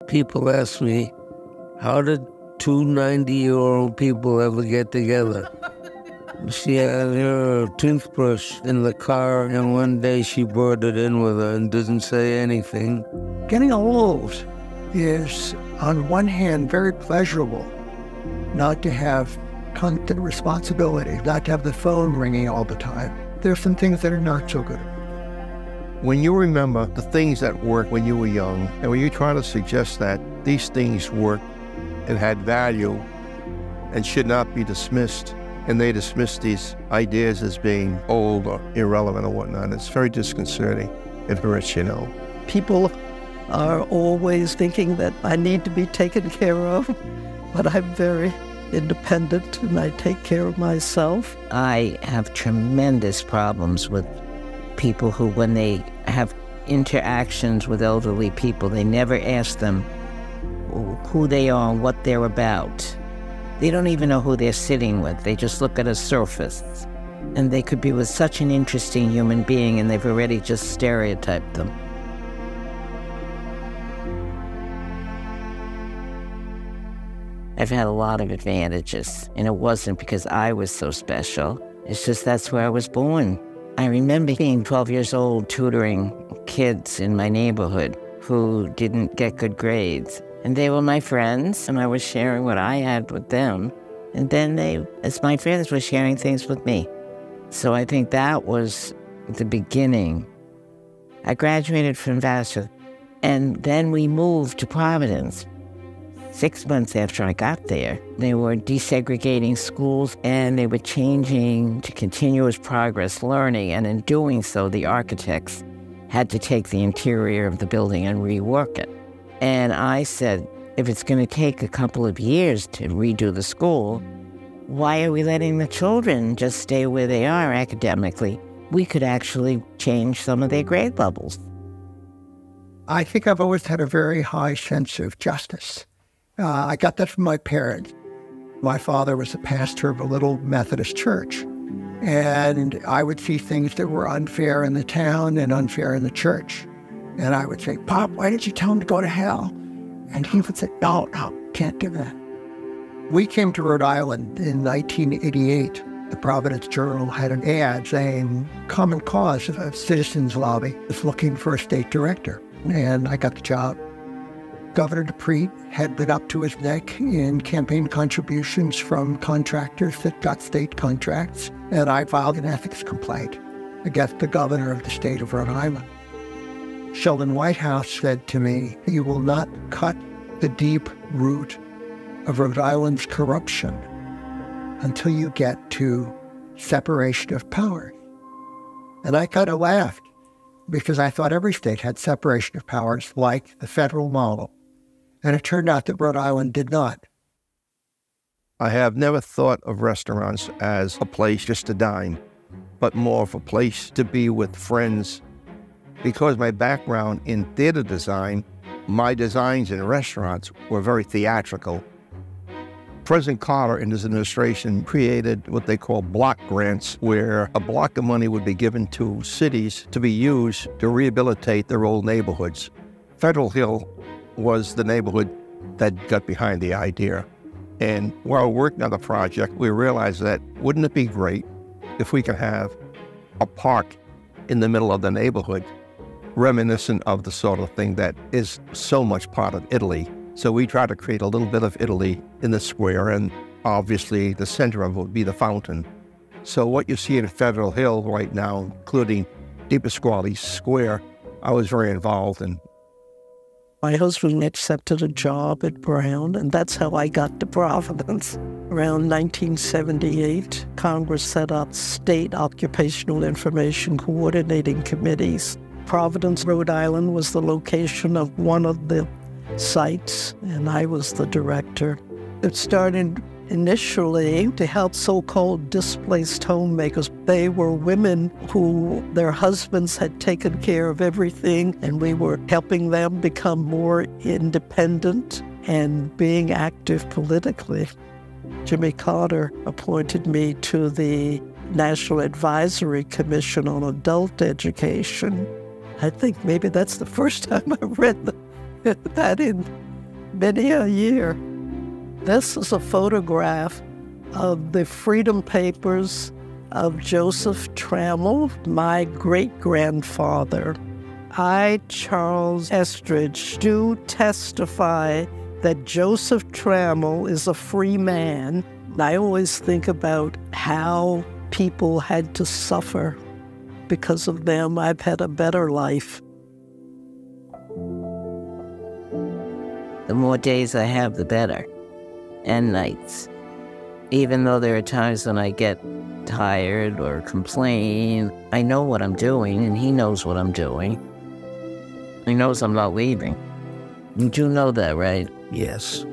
People ask me, how did two 90-year-old people ever get together? She had her toothbrush in the car, and one day she brought it in with her and didn't say anything. Getting old is, on one hand, very pleasurable, not to have constant responsibility, not to have the phone ringing all the time. There's some things that are not so good. When you remember the things that worked when you were young, and when you try to suggest that these things worked and had value and should not be dismissed, and they dismiss these ideas as being old or irrelevant or whatnot, it's very disconcerting. It hurts, you know. People are always thinking that I need to be taken care of, but I'm very independent and I take care of myself. I have tremendous problems with people who, when they have interactions with elderly people, they never ask them who they are and what they're about. They don't even know who they're sitting with. They just look at a surface. And they could be with such an interesting human being and they've already just stereotyped them. I've had a lot of advantages, and it wasn't because I was so special. It's just that's where I was born. I remember being 12 years old tutoring kids in my neighborhood who didn't get good grades. And they were my friends, and I was sharing what I had with them. And then they, as my friends, were sharing things with me. So I think that was the beginning. I graduated from Vassar, and then we moved to Providence. 6 months after I got there, they were desegregating schools, and they were changing to continuous progress learning. And in doing so, the architects had to take the interior of the building and rework it. And I said, if it's going to take a couple of years to redo the school, why are we letting the children just stay where they are academically? We could actually change some of their grade levels. I think I've always had a very high sense of justice. I got that from my parents. My father was a pastor of a little Methodist church, and I would see things that were unfair in the town and unfair in the church. And I would say, Pop, why did you tell him to go to hell? And he would say, no, can't do that. We came to Rhode Island in 1988. The Providence Journal had an ad saying, Common Cause, a citizens lobby, is looking for a state director. And I got the job. Governor Dupree had been up to his neck in campaign contributions from contractors that got state contracts. And I filed an ethics complaint against the governor of the state of Rhode Island. Sheldon Whitehouse said to me, you will not cut the deep root of Rhode Island's corruption until you get to separation of powers. And I kind of laughed because I thought every state had separation of powers like the federal model. And it turned out that Rhode Island did not. I have never thought of restaurants as a place just to dine, but more of a place to be with friends. Because my background in theater design, my designs in restaurants were very theatrical. President Carter and his administration created what they call block grants, where a block of money would be given to cities to be used to rehabilitate their old neighborhoods. Federal Hill was the neighborhood that got behind the idea. And while working on the project, we realized that wouldn't it be great if we could have a park in the middle of the neighborhood, reminiscent of the sort of thing that is so much part of Italy. So we try to create a little bit of Italy in the square, and obviously the center of it would be the fountain. So what you see in Federal Hill right now, including Di Pasquale Square, I was very involved in. My husband accepted a job at Brown, and that's how I got to Providence. Around 1978, Congress set up state occupational information coordinating committees. Providence, Rhode Island was the location of one of the sites, and I was the director. It started initially to help so-called displaced homemakers. They were women who their husbands had taken care of everything, and we were helping them become more independent and being active politically. Jimmy Carter appointed me to the National Advisory Commission on Adult Education. I think maybe that's the first time I read that in many a year. This is a photograph of the Freedom Papers of Joseph Trammell, my great-grandfather. I, Charles Estridge, do testify that Joseph Trammell is a free man. I always think about how people had to suffer. Because of them, I've had a better life. The more days I have, the better. And nights. Even though there are times when I get tired or complain, I know what I'm doing, and he knows what I'm doing. He knows I'm not leaving. You do know that, right? Yes.